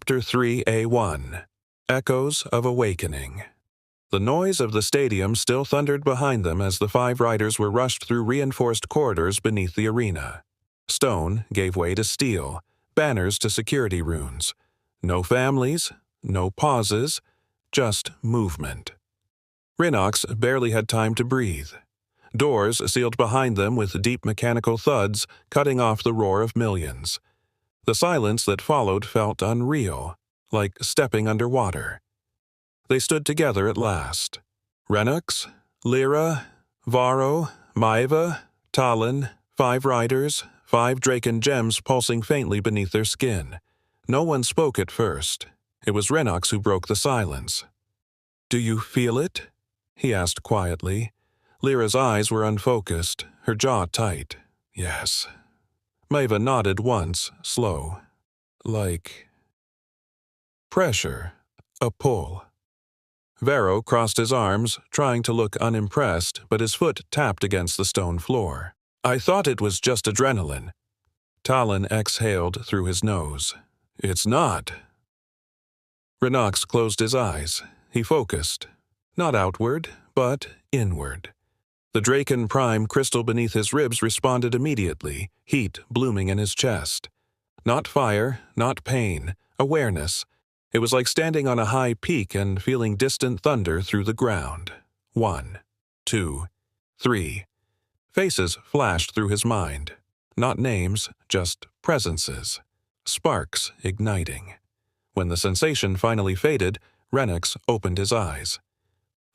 Chapter 3A1 Echoes of Awakening. The noise of the stadium still thundered behind them as the 5 riders were rushed through reinforced corridors beneath the arena. Stone gave way to steel, banners to security runes. No families, no pauses, just movement. Rhinox barely had time to breathe. Doors sealed behind them with deep mechanical thuds, cutting off the roar of millions. The silence that followed felt unreal, like stepping underwater. They stood together at last. Rhinox, Lyra, Varro, Maeva, Talon, 5 riders, 5 Draken gems pulsing faintly beneath their skin. No one spoke at first. It was Rhinox who broke the silence. "Do you feel it?" he asked quietly. Lyra's eyes were unfocused, her jaw tight. "Yes." Maeva nodded once, slow. Like pressure, a pull. Varro crossed his arms, trying to look unimpressed, but his foot tapped against the stone floor. "I thought it was just adrenaline." Talon exhaled through his nose. "It's not." Rhinox closed his eyes. He focused. Not outward, but inward. The Draken Prime crystal beneath his ribs responded immediately, heat blooming in his chest. Not fire, not pain, awareness. It was like standing on a high peak and feeling distant thunder through the ground. 1, 2, 3. Faces flashed through his mind. Not names, just presences. Sparks igniting. When the sensation finally faded, Rhinox opened his eyes.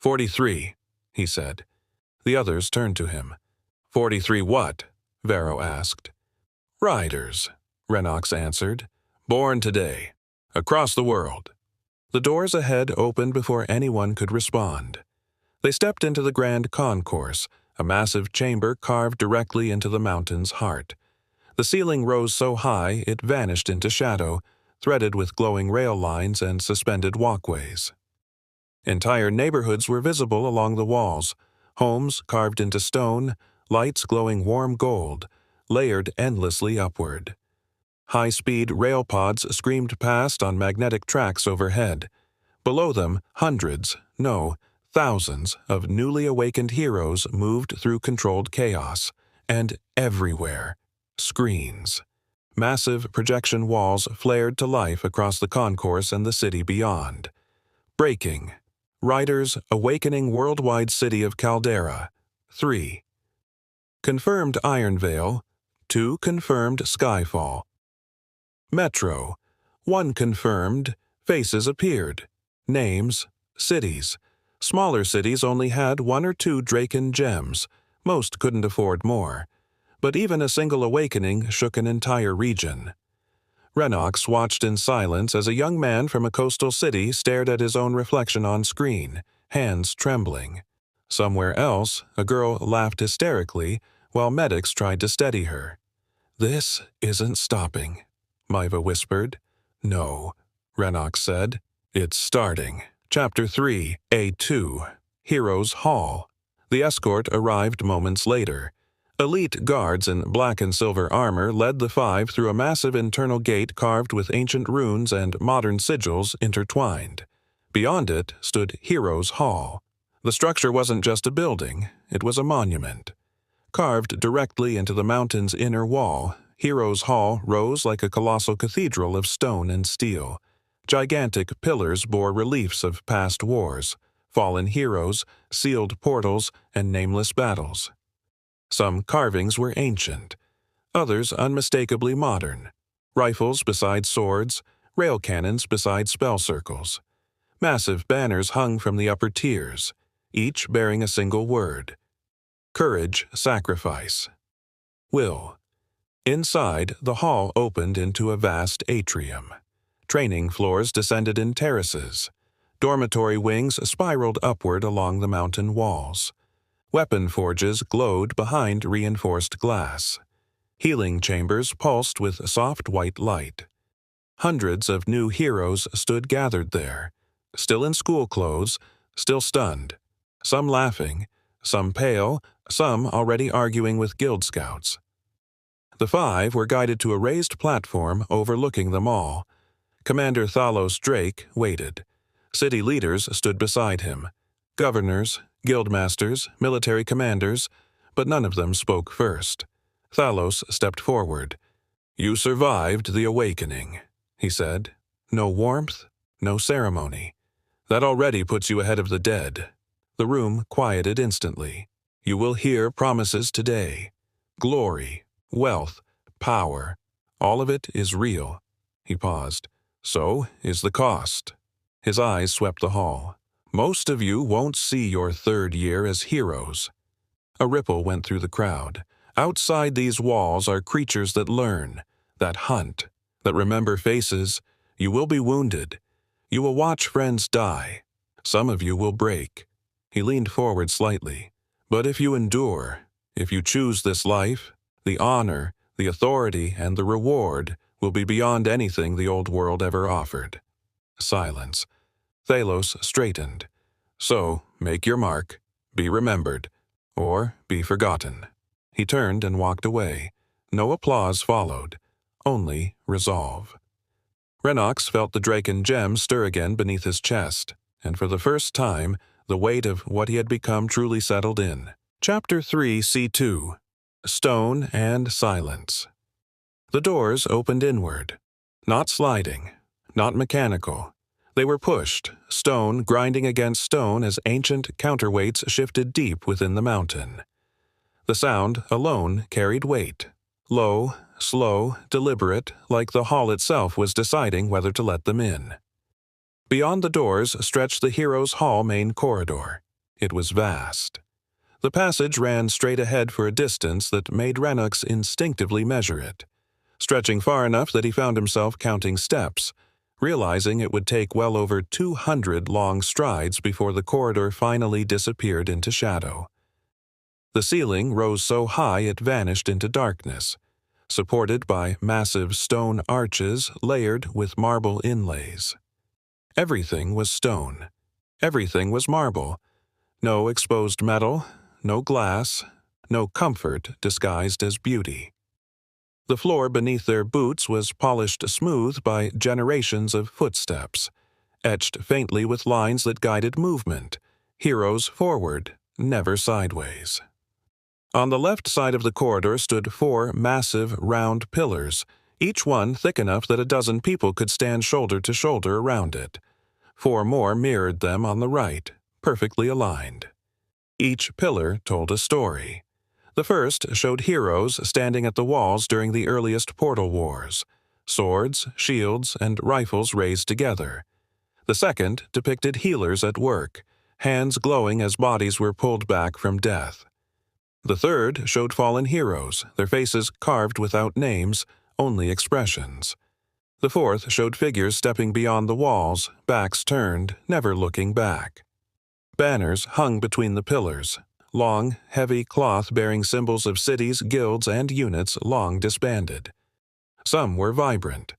43, he said. The others turned to him. 43 what? Varro asked. Riders, Rhinox answered. Born today. Across the world. The doors ahead opened before anyone could respond. They stepped into the grand concourse, a massive chamber carved directly into the mountain's heart. The ceiling rose so high it vanished into shadow, threaded with glowing rail lines and suspended walkways. Entire neighborhoods were visible along the walls, homes carved into stone, lights glowing warm gold, layered endlessly upward. High-speed rail pods screamed past on magnetic tracks overhead. Below them, hundreds, no, thousands of newly awakened heroes moved through controlled chaos. And everywhere, screens. Massive projection walls flared to life across the concourse and the city beyond. Breaking. Riders awakening worldwide city of Caldera. 3. Confirmed Ironvale. 2 confirmed Skyfall. Metro. 1 confirmed. Faces appeared. Names. Cities. Smaller cities only had 1 or 2 Draken gems. Most couldn't afford more. But even a single awakening shook an entire region. Rhinox watched in silence as a young man from a coastal city stared at his own reflection on screen, hands trembling. Somewhere else, a girl laughed hysterically while medics tried to steady her. "This isn't stopping," Maeva whispered. "No," Rhinox said. "It's starting." Chapter 3A2 Heroes Hall. The escort arrived moments later. Elite guards in black and silver armor led the 5 through a massive internal gate carved with ancient runes and modern sigils intertwined. Beyond it stood Heroes Hall. The structure wasn't just a building, it was a monument. Carved directly into the mountain's inner wall, Heroes Hall rose like a colossal cathedral of stone and steel. Gigantic pillars bore reliefs of past wars, fallen heroes, sealed portals, and nameless battles. Some carvings were ancient, others unmistakably modern. Rifles beside swords, rail cannons beside spell circles. Massive banners hung from the upper tiers, each bearing a single word. Courage, sacrifice. Will. Inside, the hall opened into a vast atrium. Training floors descended in terraces. Dormitory wings spiraled upward along the mountain walls. Weapon forges glowed behind reinforced glass. Healing chambers pulsed with soft white light. Hundreds of new heroes stood gathered there, still in school clothes, still stunned. Some laughing, some pale, some already arguing with guild scouts. The 5 were guided to a raised platform overlooking them all. Commander Thalos Drake waited. City leaders stood beside him. Governors, guildmasters, military commanders, but none of them spoke first. Thalos stepped forward. "You survived the awakening," he said. "No warmth, no ceremony. That already puts you ahead of the dead." The room quieted instantly. "You will hear promises today. Glory, wealth, power. All of it is real." He paused. "So is the cost." His eyes swept the hall. "Most of you won't see your third year as heroes." A ripple went through the crowd. "Outside these walls are creatures that learn, that hunt, that remember faces. You will be wounded. You will watch friends die. Some of you will break." He leaned forward slightly. "But if you endure, if you choose this life, the honor, the authority, and the reward will be beyond anything the old world ever offered." Silence. Thalos straightened. "So, make your mark. Be remembered. Or be forgotten." He turned and walked away. No applause followed. Only resolve. Renox felt the Draken gem stir again beneath his chest, and for the first time, the weight of what he had become truly settled in. Chapter 3, C2. Stone and Silence. The doors opened inward. Not sliding, not mechanical. They were pushed, stone grinding against stone as ancient counterweights shifted deep within the mountain. The sound alone carried weight. Low, slow, deliberate, like the hall itself was deciding whether to let them in. Beyond the doors stretched the Heroes' Hall main corridor. It was vast. The passage ran straight ahead for a distance that made Renox instinctively measure it, stretching far enough that he found himself counting steps, realizing it would take well over 200 long strides before the corridor finally disappeared into shadow. The ceiling rose so high it vanished into darkness, supported by massive stone arches layered with marble inlays. Everything was stone. Everything was marble. No exposed metal, no glass, no comfort disguised as beauty. The floor beneath their boots was polished smooth by generations of footsteps, etched faintly with lines that guided movement, heroes forward, never sideways. On the left side of the corridor stood 4 massive, round pillars, each one thick enough that a dozen people could stand shoulder to shoulder around it. 4 more mirrored them on the right, perfectly aligned. Each pillar told a story. The first showed heroes standing at the walls during the earliest portal wars, swords, shields, and rifles raised together. The second depicted healers at work, hands glowing as bodies were pulled back from death. The third showed fallen heroes, their faces carved without names, only expressions. The fourth showed figures stepping beyond the walls, backs turned, never looking back. Banners hung between the pillars, long, heavy cloth bearing symbols of cities, guilds, and units long disbanded. Some were vibrant.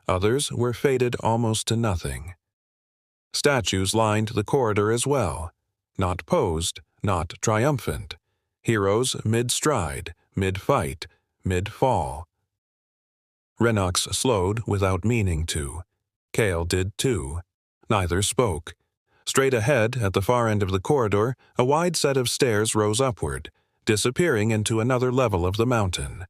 Others were faded almost to nothing. Statues lined the corridor as well, not posed, not triumphant. Heroes mid-stride, mid-fight, mid-fall. Renox slowed without meaning to. Cale did too. Neither spoke. Straight ahead, at the far end of the corridor, a wide set of stairs rose upward, disappearing into another level of the mountain.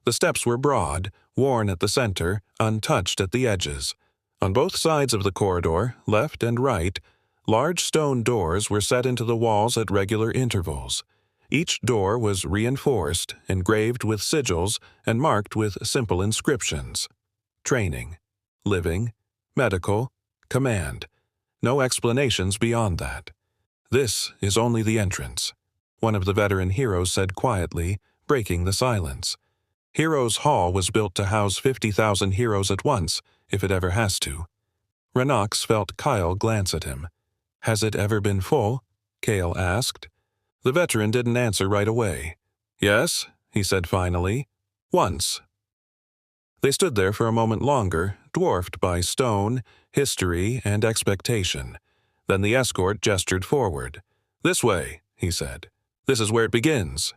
The steps were broad, worn at the center, untouched at the edges. On both sides of the corridor, left and right, large stone doors were set into the walls at regular intervals. Each door was reinforced, engraved with sigils, and marked with simple inscriptions. Training, living, medical, command. No explanations beyond that. "This is only the entrance," one of the veteran heroes said quietly, breaking the silence. Heroes' Hall was built to house 50,000 heroes at once, if it ever has to. Renox felt Kyle glance at him. "Has it ever been full?" Cale asked. The veteran didn't answer right away. "Yes," he said finally. "Once." They stood there for a moment longer, dwarfed by stone, history, and expectation. Then the escort gestured forward. "This way," he said. "This is where it begins."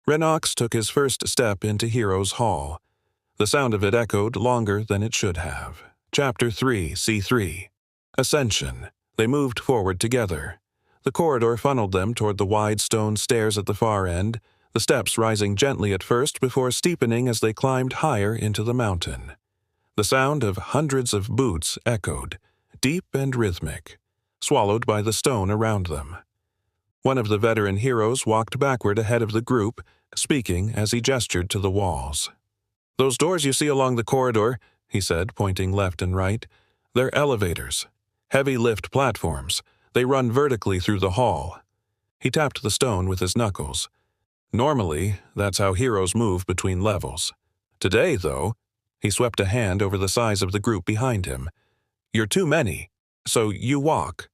Renox took his first step into Heroes' Hall. The sound of it echoed longer than it should have. Chapter 3, C3. Ascension. They moved forward together. The corridor funneled them toward the wide stone stairs at the far end, the steps rising gently at first before steepening as they climbed higher into the mountain. The sound of hundreds of boots echoed, deep and rhythmic, swallowed by the stone around them. One of the veteran heroes walked backward ahead of the group, speaking as he gestured to the walls. "Those doors you see along the corridor," he said, pointing left and right, "they're elevators. Heavy lift platforms. They run vertically through the hall." He tapped the stone with his knuckles. "Normally, that's how heroes move between levels. Today, though," he swept a hand over the size of the group behind him, "you're too many, so you walk."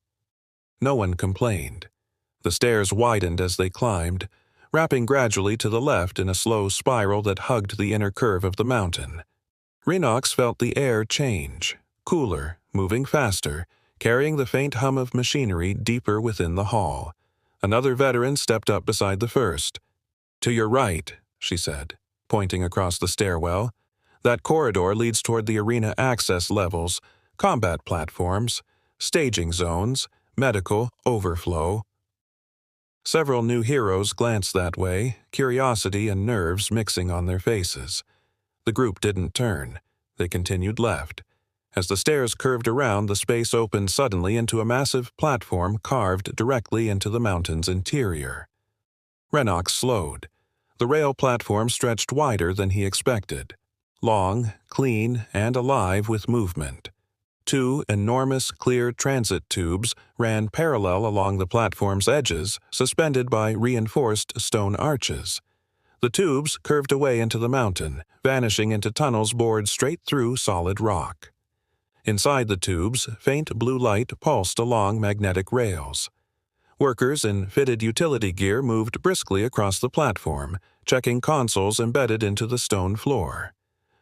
No one complained. The stairs widened as they climbed, wrapping gradually to the left in a slow spiral that hugged the inner curve of the mountain. Rhinox felt the air change, cooler, moving faster, carrying the faint hum of machinery deeper within the hall. Another veteran stepped up beside the first. "To your right," she said, pointing across the stairwell. "That corridor leads toward the arena access levels, combat platforms, staging zones, medical overflow." Several new heroes glanced that way, curiosity and nerves mixing on their faces. The group didn't turn. They continued left. As the stairs curved around, the space opened suddenly into a massive platform carved directly into the mountain's interior. Rhinox slowed. The rail platform stretched wider than he expected. Long, clean, and alive with movement. Two enormous, clear transit tubes ran parallel along the platform's edges, suspended by reinforced stone arches. The tubes curved away into the mountain, vanishing into tunnels bored straight through solid rock. Inside the tubes, faint blue light pulsed along magnetic rails. Workers in fitted utility gear moved briskly across the platform, checking consoles embedded into the stone floor.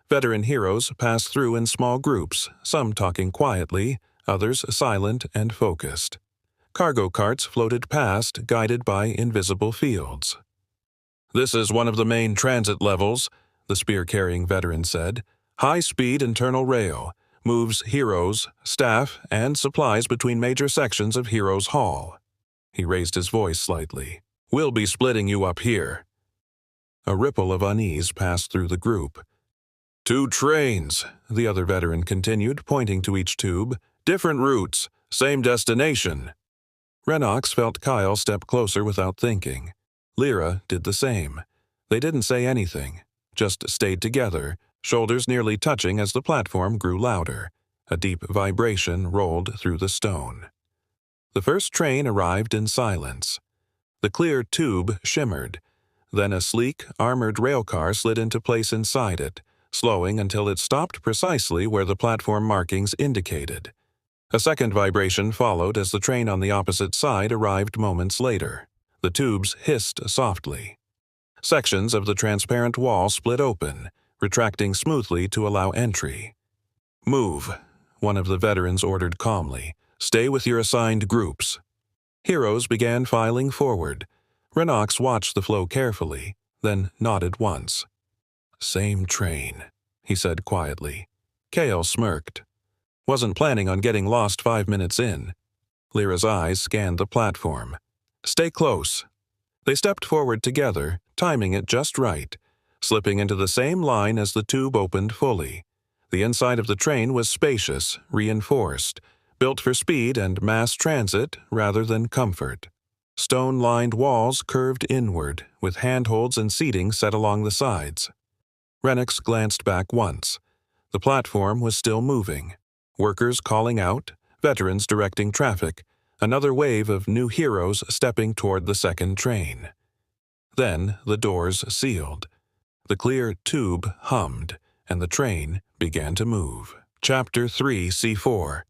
Veteran heroes passed through in small groups, some talking quietly, others silent and focused. Cargo carts floated past, guided by invisible fields. "This is one of the main transit levels," the spear-carrying veteran said. "High-speed internal rail. Moves heroes, staff, and supplies between major sections of Heroes Hall." He raised his voice slightly. "We'll be splitting you up here." A ripple of unease passed through the group. "Two trains," the other veteran continued, pointing to each tube. "Different routes, same destination." Rhinox felt Kyle step closer without thinking. Lyra did the same. They didn't say anything, just stayed together, shoulders nearly touching as the platform grew louder. A deep vibration rolled through the stone. The first train arrived in silence. The clear tube shimmered. Then a sleek, armored railcar slid into place inside it, slowing until it stopped precisely where the platform markings indicated. A second vibration followed as the train on the opposite side arrived moments later. The tubes hissed softly. Sections of the transparent wall split open, retracting smoothly to allow entry. "Move," one of the veterans ordered calmly. "Stay with your assigned groups." Heroes began filing forward. Rhinox watched the flow carefully, then nodded once. "Same train," he said quietly. Kale smirked. "Wasn't planning on getting lost 5 minutes in." Lyra's eyes scanned the platform. "Stay close." They stepped forward together, timing it just right, slipping into the same line as the tube opened fully. The inside of the train was spacious, reinforced, built for speed and mass transit rather than comfort. Stone-lined walls curved inward, with handholds and seating set along the sides. Rhinox glanced back once. The platform was still moving. Workers calling out, veterans directing traffic, another wave of new heroes stepping toward the second train. Then the doors sealed. The clear tube hummed, and the train began to move. Chapter 3, C4.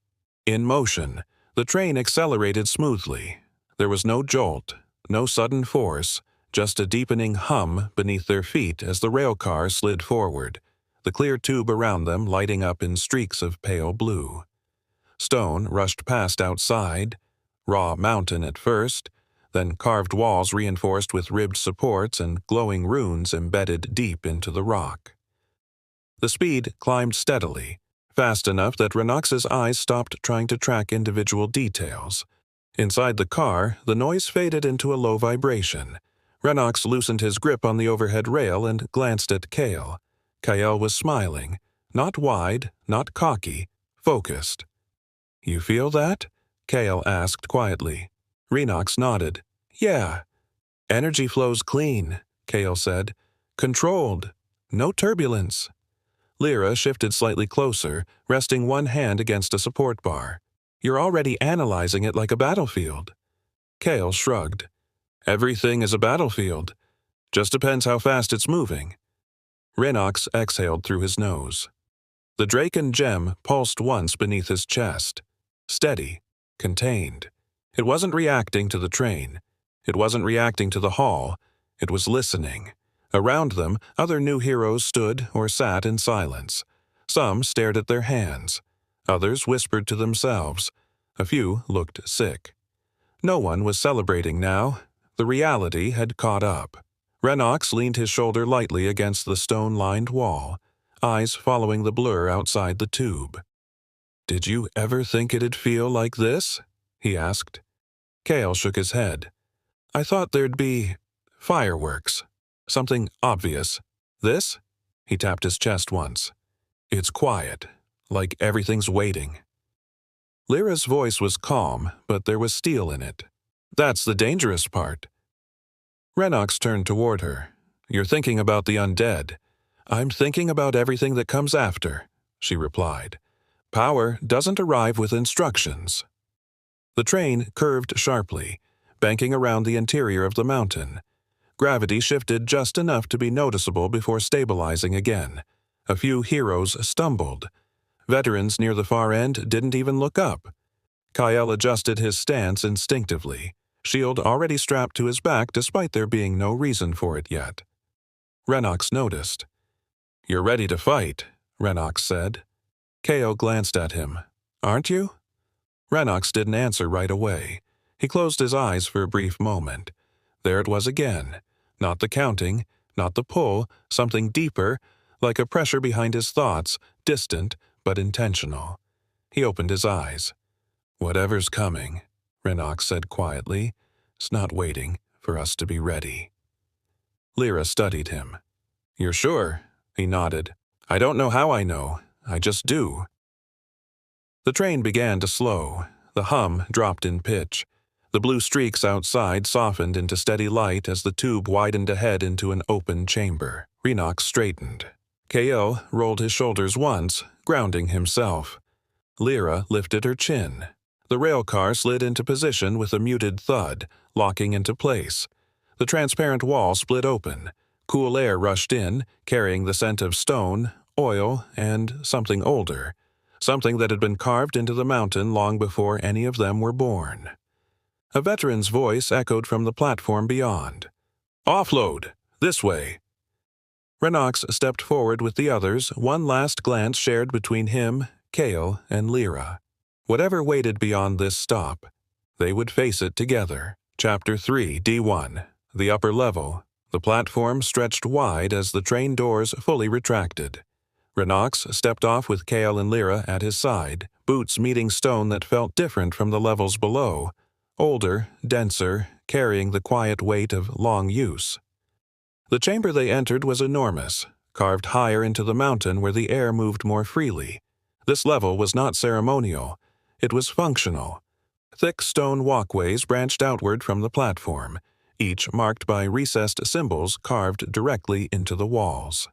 In motion, the train accelerated smoothly. There was no jolt, no sudden force, just a deepening hum beneath their feet as the railcar slid forward, the clear tube around them lighting up in streaks of pale blue. Stone rushed past outside, raw mountain at first, then carved walls reinforced with ribbed supports and glowing runes embedded deep into the rock. The speed climbed steadily, fast enough that Renox's eyes stopped trying to track individual details. Inside the car, the noise faded into a low vibration. Renox loosened his grip on the overhead rail and glanced at Kale. Kyle was smiling, not wide, not cocky, focused. "You feel that?" Kale asked quietly. Renox nodded. "Yeah." "Energy flows clean," Kale said. "Controlled. No turbulence." Lyra shifted slightly closer, resting one hand against a support bar. "You're already analyzing it like a battlefield." Kale shrugged. "Everything is a battlefield. Just depends how fast it's moving." Renox exhaled through his nose. The Draken gem pulsed once beneath his chest. Steady, contained. It wasn't reacting to the train. It wasn't reacting to the hall. It was listening. Around them, other new heroes stood or sat in silence. Some stared at their hands. Others whispered to themselves. A few looked sick. No one was celebrating now. The reality had caught up. Renox leaned his shoulder lightly against the stone-lined wall, eyes following the blur outside the tube. "Did you ever think it'd feel like this?" he asked. Kale shook his head. "I thought there'd be fireworks. Something obvious. This?" He tapped his chest once. "It's quiet, like everything's waiting." Lyra's voice was calm, but there was steel in it. "That's the dangerous part." Renox turned toward her. "You're thinking about the undead." "I'm thinking about everything that comes after," she replied. "Power doesn't arrive with instructions." The train curved sharply, banking around the interior of the mountain. Gravity shifted just enough to be noticeable before stabilizing again. A few heroes stumbled. Veterans near the far end didn't even look up. Kyle adjusted his stance instinctively, shield already strapped to his back despite there being no reason for it yet. Renox noticed. "You're ready to fight," Renox said. Kale glanced at him. "Aren't you?" Renox didn't answer right away. He closed his eyes for a brief moment. There it was again. Not the counting, not the pull, something deeper, like a pressure behind his thoughts, distant but intentional. He opened his eyes. "Whatever's coming," Renox said quietly, "is not waiting for us to be ready." Lyra studied him. "You're sure?" He nodded. "I don't know how I know. I just do." The train began to slow. The hum dropped in pitch. The blue streaks outside softened into steady light as the tube widened ahead into an open chamber. Renox straightened. Ko rolled his shoulders once, grounding himself. Lyra lifted her chin. The railcar slid into position with a muted thud, locking into place. The transparent wall split open. Cool air rushed in, carrying the scent of stone, oil, and something older. Something that had been carved into the mountain long before any of them were born. A veteran's voice echoed from the platform beyond. "Offload! This way!" Renox stepped forward with the others, one last glance shared between him, Kale, and Lyra. Whatever waited beyond this stop, they would face it together. Chapter 3, D1. The upper level. The platform stretched wide as the train doors fully retracted. Renox stepped off with Kale and Lyra at his side, boots meeting stone that felt different from the levels below. Older, denser, carrying the quiet weight of long use. The chamber they entered was enormous, carved higher into the mountain where the air moved more freely. This level was not ceremonial. It was functional. Thick stone walkways branched outward from the platform, each marked by recessed symbols carved directly into the walls.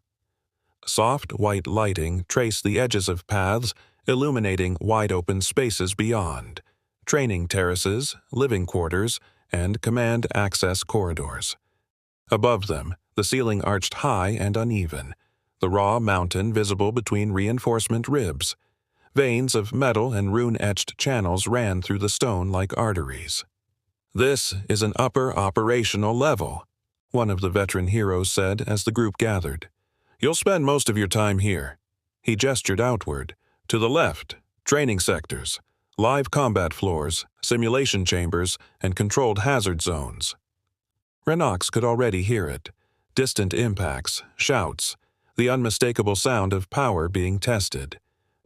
Soft white lighting traced the edges of paths, illuminating wide-open spaces beyond. Training terraces, living quarters, and command access corridors. Above them, the ceiling arched high and uneven, the raw mountain visible between reinforcement ribs. Veins of metal and rune-etched channels ran through the stone like arteries. "This is an upper operational level," one of the veteran heroes said as the group gathered. "You'll spend most of your time here." He gestured outward. "To the left, training sectors. Live combat floors, simulation chambers, and controlled hazard zones." Renox could already hear it. Distant impacts, shouts, the unmistakable sound of power being tested.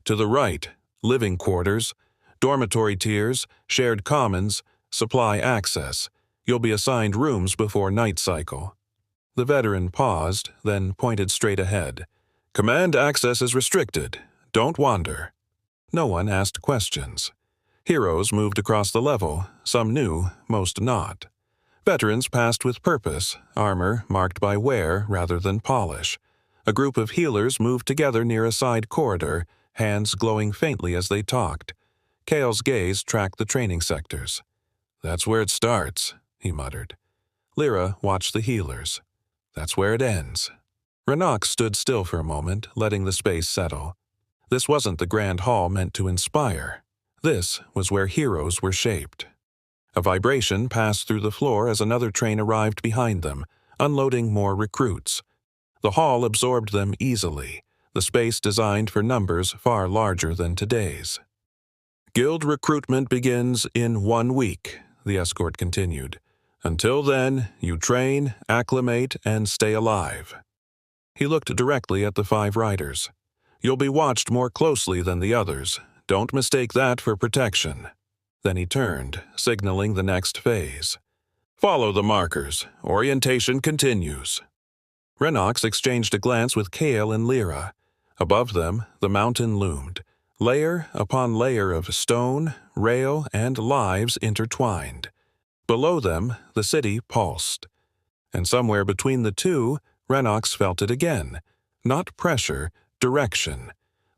To the right, living quarters, dormitory tiers, shared commons, supply access. You'll be assigned rooms before night cycle. The veteran paused, then pointed straight ahead. Command access is restricted. Don't wander. No one asked questions. Heroes moved across the level, some knew, most not. Veterans passed with purpose, armor marked by wear rather than polish. A group of healers moved together near a side corridor, hands glowing faintly as they talked. Kale's gaze tracked the training sectors. That's where it starts, he muttered. Lyra watched the healers. That's where it ends. Renok stood still for a moment, letting the space settle. This wasn't the grand hall meant to inspire. This was where heroes were shaped. A vibration passed through the floor as another train arrived behind them, unloading more recruits. The hall absorbed them easily, the space designed for numbers far larger than today's. Guild recruitment begins in 1 week, the escort continued. Until then, you train, acclimate, and stay alive. He looked directly at the 5 riders. You'll be watched more closely than the others. Don't mistake that for protection. Then he turned, signaling the next phase. Follow the markers. Orientation continues. Renox exchanged a glance with Kale and Lyra. Above them, the mountain loomed, layer upon layer of stone, rail, and lives intertwined. Below them, the city pulsed. And somewhere between the two, Renox felt it again. Not pressure, direction.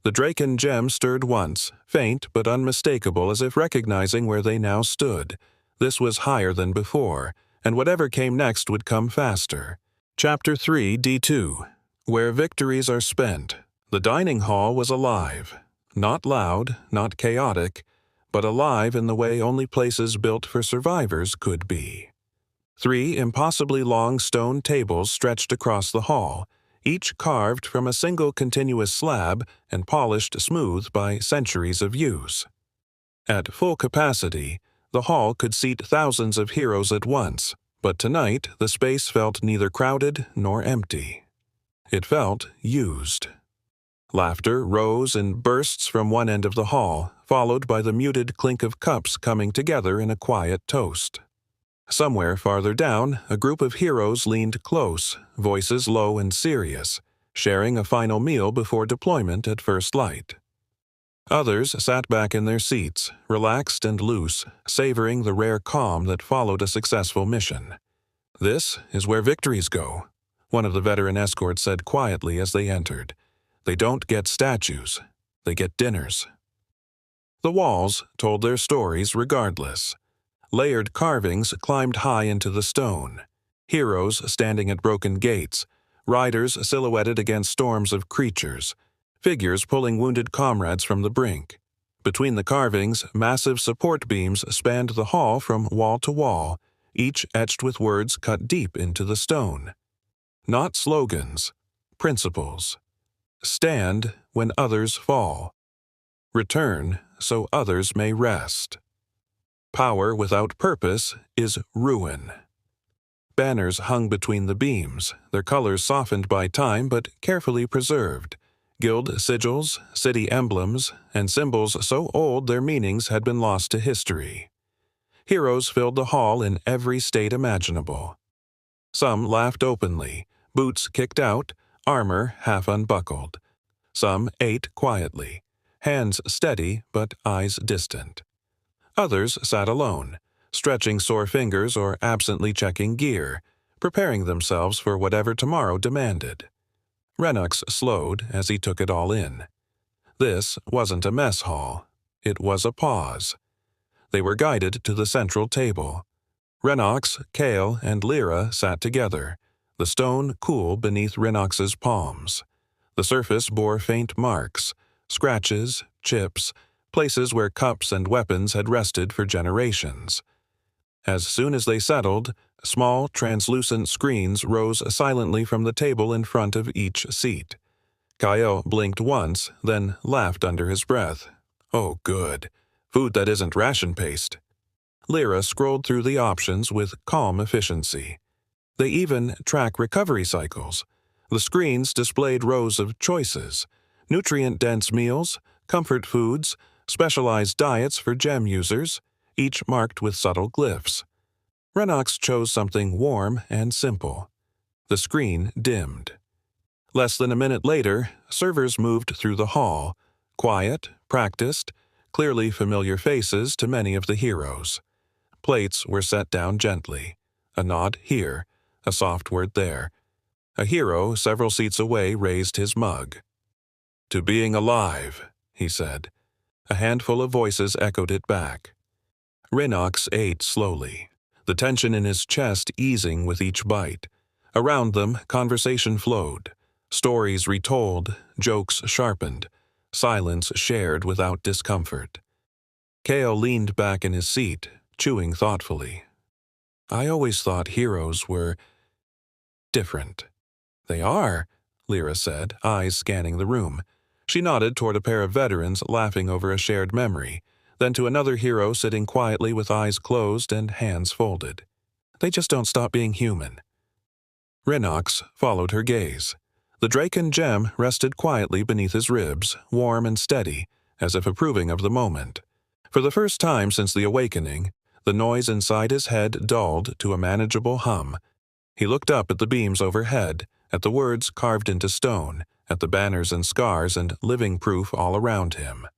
The Draken gem stirred once, faint but unmistakable, as if recognizing where they now stood. This was higher than before, and whatever came next would come faster. Chapter 3, D2. Where victories are spent. The dining hall was alive. Not loud, not chaotic, but alive in the way only places built for survivors could be. 3 impossibly long stone tables stretched across the hall, each carved from a single continuous slab and polished smooth by centuries of use. At full capacity, the hall could seat thousands of heroes at once, but tonight the space felt neither crowded nor empty. It felt used. Laughter rose in bursts from one end of the hall, followed by the muted clink of cups coming together in a quiet toast. Somewhere farther down, a group of heroes leaned close, voices low and serious, sharing a final meal before deployment at first light. Others sat back in their seats, relaxed and loose, savoring the rare calm that followed a successful mission. This is where victories go, one of the veteran escorts said quietly as they entered. They don't get statues, they get dinners. The walls told their stories regardless. Layered carvings climbed high into the stone. Heroes standing at broken gates, riders silhouetted against storms of creatures, figures pulling wounded comrades from the brink. Between the carvings, massive support beams spanned the hall from wall to wall, each etched with words cut deep into the stone. Not slogans, principles. Stand when others fall. Return so others may rest. Power without purpose is ruin. Banners hung between the beams, their colors softened by time but carefully preserved. Guild sigils, city emblems, and symbols so old their meanings had been lost to history. Heroes filled the hall in every state imaginable. Some laughed openly, boots kicked out, armor half unbuckled. Some ate quietly, hands steady but eyes distant. Others sat alone, stretching sore fingers or absently checking gear, preparing themselves for whatever tomorrow demanded. Renux slowed as he took it all in. This wasn't a mess hall. It was a pause. They were guided to the central table. Renox, Kale, and Lyra sat together, the stone cool beneath Renox's palms. The surface bore faint marks, scratches, chips, places where cups and weapons had rested for generations. As soon as they settled, small, translucent screens rose silently from the table in front of each seat. Kyle blinked once, then laughed under his breath. Oh, good. Food that isn't ration paste. Lyra scrolled through the options with calm efficiency. They even track recovery cycles. The screens displayed rows of choices: nutrient-dense meals, comfort foods, specialized diets for gem users, each marked with subtle glyphs. Renox chose something warm and simple. The screen dimmed. Less than a minute later, servers moved through the hall, quiet, practiced, clearly familiar faces to many of the heroes. Plates were set down gently. A nod here, a soft word there. A hero several seats away raised his mug. "To being alive," he said. A handful of voices echoed it back. Renox ate slowly, the tension in his chest easing with each bite. Around them, conversation flowed. Stories retold, jokes sharpened, silence shared without discomfort. Kale leaned back in his seat, chewing thoughtfully. "I always thought heroes were different." "They are," Lyra said, eyes scanning the room. She nodded toward a pair of veterans laughing over a shared memory, then to another hero sitting quietly with eyes closed and hands folded. "They just don't stop being human." Renox followed her gaze. The Draken gem rested quietly beneath his ribs, warm and steady, as if approving of the moment. For the first time since the awakening, the noise inside his head dulled to a manageable hum. He looked up at the beams overhead, at the words carved into stone, at the banners and scars and living proof all around him.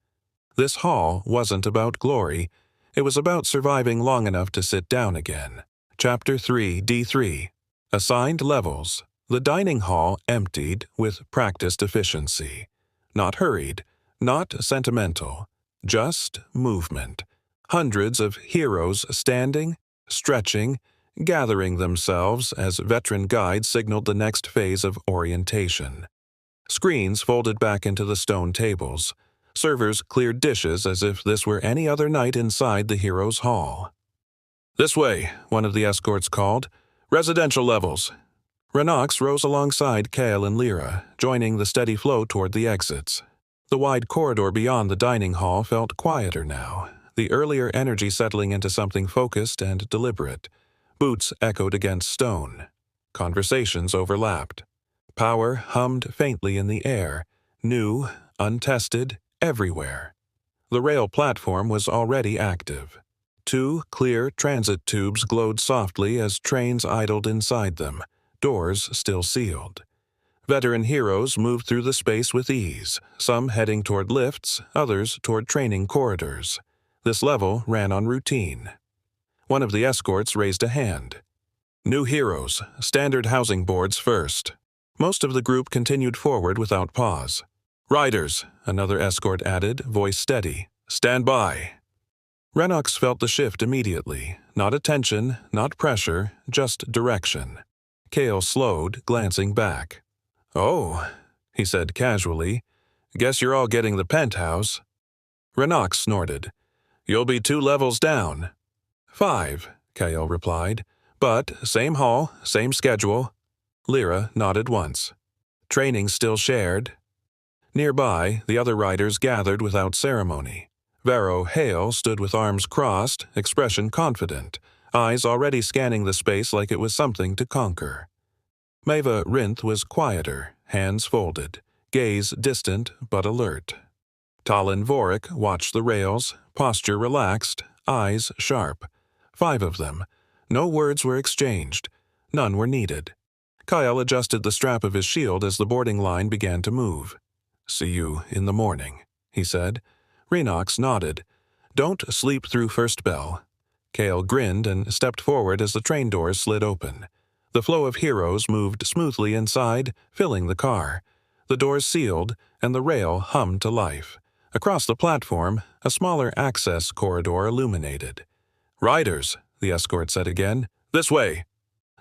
This hall wasn't about glory. It was about surviving long enough to sit down again. Chapter 3, D3. Assigned levels. The dining hall emptied with practiced efficiency. Not hurried, not sentimental, just movement. Hundreds of heroes standing, stretching, gathering themselves as veteran guides signaled the next phase of orientation. Screens folded back into the stone tables. Servers cleared dishes as if this were any other night inside the heroes' hall. "This way," one of the escorts called. "Residential levels." Renox rose alongside Kale and Lyra, joining the steady flow toward the exits. The wide corridor beyond the dining hall felt quieter now, the earlier energy settling into something focused and deliberate. Boots echoed against stone. Conversations overlapped. Power hummed faintly in the air, new, untested, everywhere. The rail platform was already active. 2 clear transit tubes glowed softly as trains idled inside them, doors still sealed. Veteran heroes moved through the space with ease, some heading toward lifts, others toward training corridors. This level ran on routine. One of the escorts raised a hand. "New heroes, standard housing boards first." Most of the group continued forward without pause. "Riders," another escort added, voice steady. "Stand by." Renox felt the shift immediately. Not attention, not pressure, just direction. Kale slowed, glancing back. "Oh," he said casually. "Guess you're all getting the penthouse." Renox snorted. "You'll be 2 levels down." 5, Kale replied. "But same hall, same schedule." Lyra nodded once. "Training still shared?" Nearby, the other riders gathered without ceremony. Vero Hale stood with arms crossed, expression confident, eyes already scanning the space like it was something to conquer. Maeva Rinth was quieter, hands folded, gaze distant but alert. Talon Vorik watched the rails, posture relaxed, eyes sharp. 5 of them. No words were exchanged. None were needed. Kyle adjusted the strap of his shield as the boarding line began to move. "See you in the morning," he said. Renox nodded. "Don't sleep through first bell." Kale grinned and stepped forward as the train doors slid open. The flow of heroes moved smoothly inside, filling the car. The doors sealed, and the rail hummed to life. Across the platform, a smaller access corridor illuminated. "Riders," the escort said again. "This way."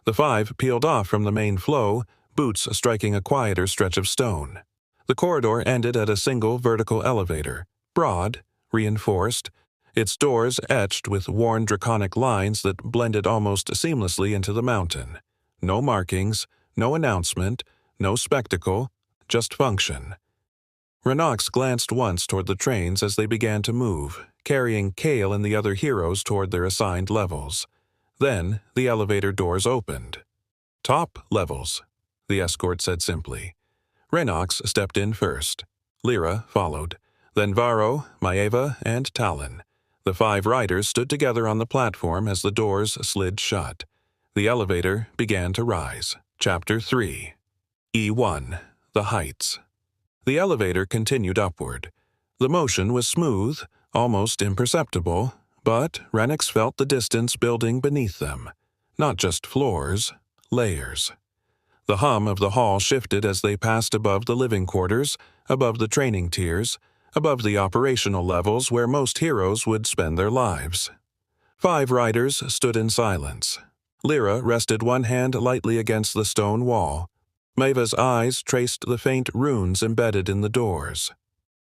The 5 peeled off from the main flow, Boots striking a quieter stretch of stone. The corridor ended at a single vertical elevator, broad, reinforced, its doors etched with worn draconic lines that blended almost seamlessly into the mountain. No markings, no announcement, no spectacle, just function. Renox glanced once toward the trains as they began to move, carrying Kale and the other heroes toward their assigned levels. Then the elevator doors opened. "Top levels," the escort said simply. Renox stepped in first. Lyra followed. Then Varro, Maeva, and Talon. The 5 riders stood together on the platform as the doors slid shut. The elevator began to rise. Chapter 3. E1. The Heights. The elevator continued upward. The motion was smooth, almost imperceptible, but Renix felt the distance building beneath them. Not just floors, layers. The hum of the hall shifted as they passed above the living quarters, above the training tiers, above the operational levels where most heroes would spend their lives. 5 riders stood in silence. Lyra rested one hand lightly against the stone wall. Maeva's eyes traced the faint runes embedded in the doors.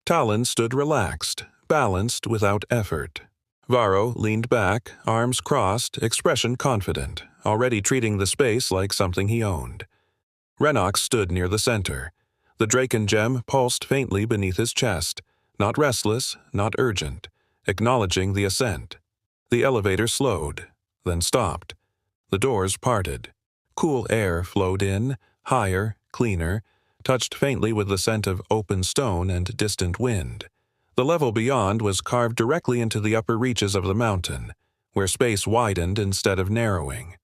Talon stood relaxed, balanced without effort. Varro leaned back, arms crossed, expression confident, already treating the space like something he owned. Renox stood near the center. The Draken gem pulsed faintly beneath his chest, not restless, not urgent, acknowledging the ascent. The elevator slowed, then stopped. The doors parted. Cool air flowed in, higher, cleaner, touched faintly with the scent of open stone and distant wind. The level beyond was carved directly into the upper reaches of the mountain, where space widened instead of narrowing.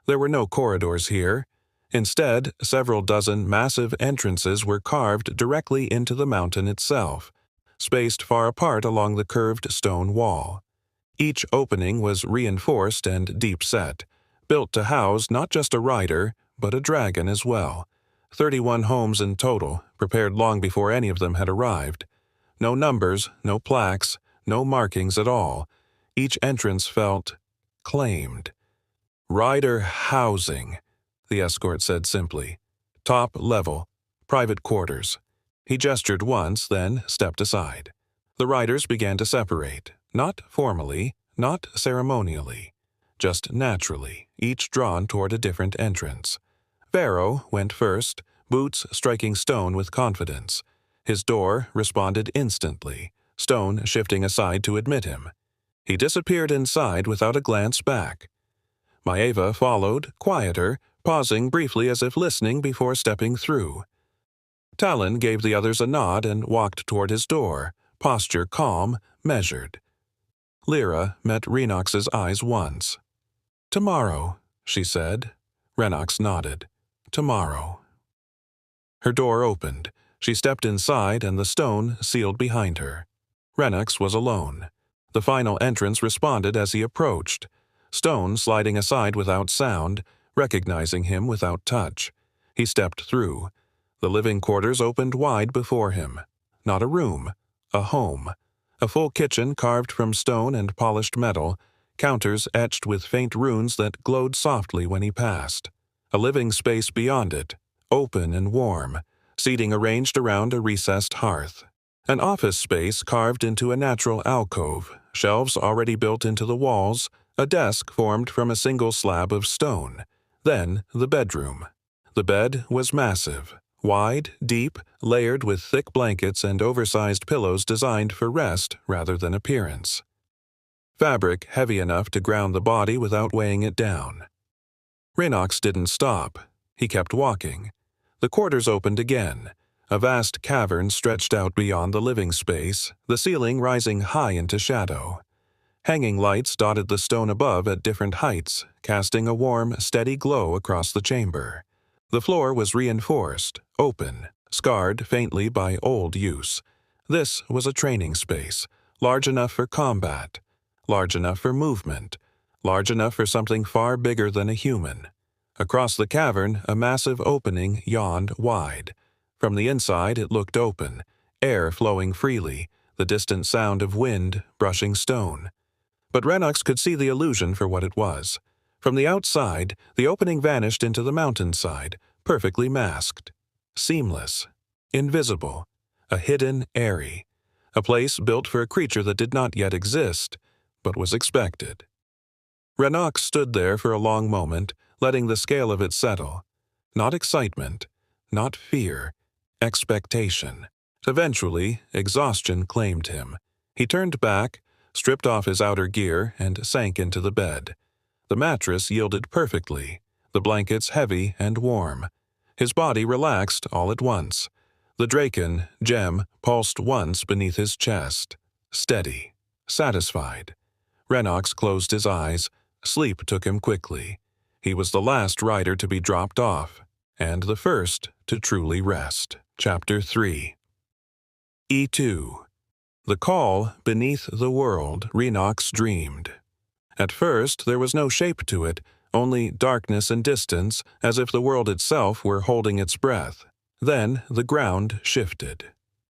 There were no corridors here. Instead, several dozen massive entrances were carved directly into the mountain itself, spaced far apart along the curved stone wall. Each opening was reinforced and deep-set, built to house not just a rider, but a dragon as well. 31 homes in total, prepared long before any of them had arrived. No numbers, no plaques, no markings at all. Each entrance felt claimed. Rider housing, the escort said simply. Top level, private quarters. He gestured once, then stepped aside. The riders began to separate, not formally, not ceremonially, just naturally, each drawn toward a different entrance. Varro went first, boots striking stone with confidence. His door responded instantly, stone shifting aside to admit him. He disappeared inside without a glance back. Maeva followed, quieter, pausing briefly as if listening before stepping through. Talon gave the others a nod and walked toward his door, posture calm, measured. Lyra met Renox's eyes once. "Tomorrow," she said. Renox nodded. "Tomorrow." Her door opened. She stepped inside and the stone sealed behind her. Renox was alone. The final entrance responded as he approached, stone sliding aside without sound, recognizing him without touch. He stepped through. The living quarters opened wide before him. Not a room, a home. A full kitchen carved from stone and polished metal, counters etched with faint runes that glowed softly when he passed. A living space beyond it, open and warm, seating arranged around a recessed hearth. An office space carved into a natural alcove, shelves already built into the walls, a desk formed from a single slab of stone. Then the bedroom. The bed was massive, wide, deep, layered with thick blankets and oversized pillows designed for rest rather than appearance. Fabric heavy enough to ground the body without weighing it down. Renox didn't stop. He kept walking. The quarters opened again. A vast cavern stretched out beyond the living space, the ceiling rising high into shadow. Hanging lights dotted the stone above at different heights, casting a warm, steady glow across the chamber. The floor was reinforced, open, scarred faintly by old use. This was a training space, large enough for combat, large enough for movement, large enough for something far bigger than a human. Across the cavern, a massive opening yawned wide. From the inside it looked open, air flowing freely, the distant sound of wind brushing stone. But Renox could see the illusion for what it was. From the outside, the opening vanished into the mountainside, perfectly masked. Seamless. Invisible. A hidden eyrie. A place built for a creature that did not yet exist, but was expected. Renox stood there for a long moment, letting the scale of it settle. Not excitement, not fear, expectation. Eventually, exhaustion claimed him. He turned back, stripped off his outer gear, and sank into the bed. The mattress yielded perfectly, the blankets heavy and warm. His body relaxed all at once. The Draken gem pulsed once beneath his chest, steady, satisfied. Renox closed his eyes. Sleep took him quickly. He was the last rider to be dropped off, and the first to truly rest. Chapter 3. E2. The call beneath the world Renox dreamed. At first there was no shape to it, only darkness and distance, as if the world itself were holding its breath. Then the ground shifted.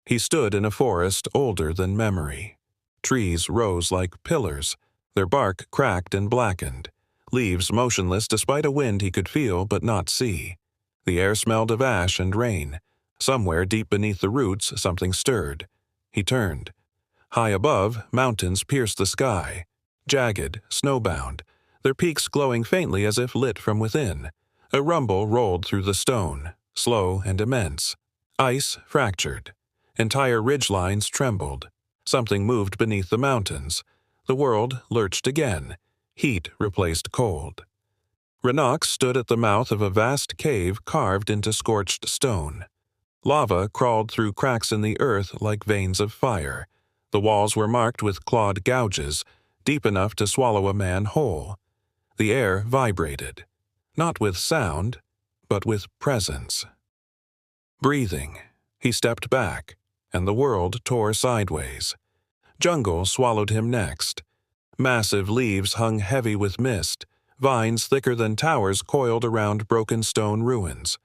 He stood in a forest older than memory. Trees rose like pillars, their bark cracked and blackened, leaves motionless despite a wind he could feel but not see. The air smelled of ash and rain. Somewhere deep beneath the roots something stirred. He turned. High above, mountains pierced the sky, jagged, snowbound, their peaks glowing faintly as if lit from within. A rumble rolled through the stone, slow and immense. Ice fractured. Entire ridgelines trembled. Something moved beneath the mountains. The world lurched again. Heat replaced cold. Renox stood at the mouth of a vast cave carved into scorched stone. Lava crawled through cracks in the earth like veins of fire. The walls were marked with clawed gouges, deep enough to swallow a man whole. The air vibrated, not with sound, but with presence. Breathing, he stepped back, and the world tore sideways. Jungle swallowed him next. Massive leaves hung heavy with mist, vines thicker than towers coiled around broken stone ruins.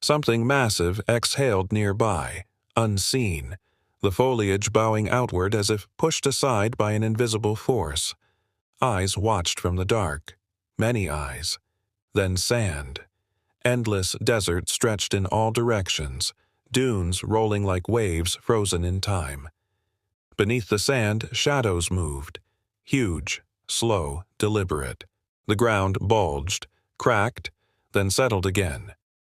Something massive exhaled nearby, unseen, the foliage bowing outward as if pushed aside by an invisible force. Eyes watched from the dark, many eyes. Then sand. Endless desert stretched in all directions, dunes rolling like waves frozen in time. Beneath the sand, shadows moved, huge, slow, deliberate. The ground bulged, cracked, then settled again.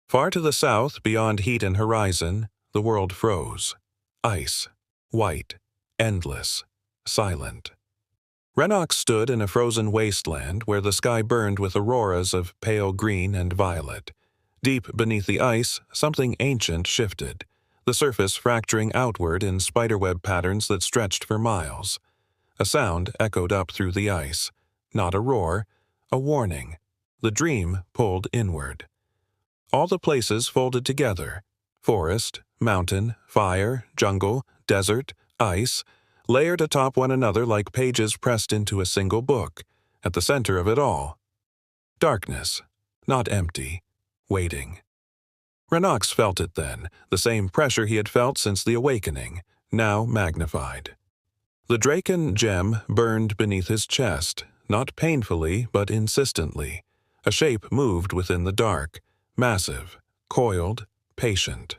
Far to the south, beyond heat and horizon, the world froze. Ice, white, endless, silent. Renox stood in a frozen wasteland where the sky burned with auroras of pale green and violet. Deep beneath the ice, something ancient shifted, the surface fracturing outward in spiderweb patterns that stretched for miles. A sound echoed up through the ice. Not a roar, a warning. The dream pulled inward. All the places folded together. Forest, mountain, fire, jungle, desert, ice, layered atop one another like pages pressed into a single book. At the center of it all, darkness, not empty, waiting. Renox felt it then, the same pressure he had felt since the awakening, now magnified. The Draken gem burned beneath his chest, not painfully but insistently. A shape moved within the dark, massive, coiled, patient.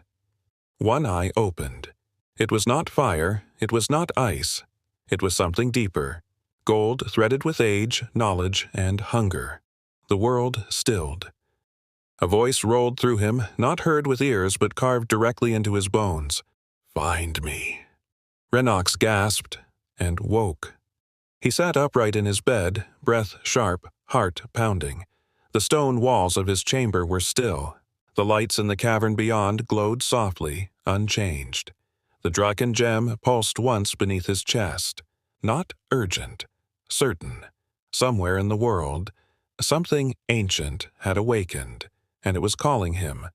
One eye opened. It was not fire, it was not ice. It was something deeper, gold threaded with age, knowledge, and hunger. The world stilled. A voice rolled through him, not heard with ears but carved directly into his bones. "Find me." Renox gasped and woke. He sat upright in his bed, breath sharp, heart pounding. The stone walls of his chamber were still. The lights in the cavern beyond glowed softly, unchanged. The Draken gem pulsed once beneath his chest. Not urgent, certain. Somewhere in the world, something ancient had awakened, and it was calling him.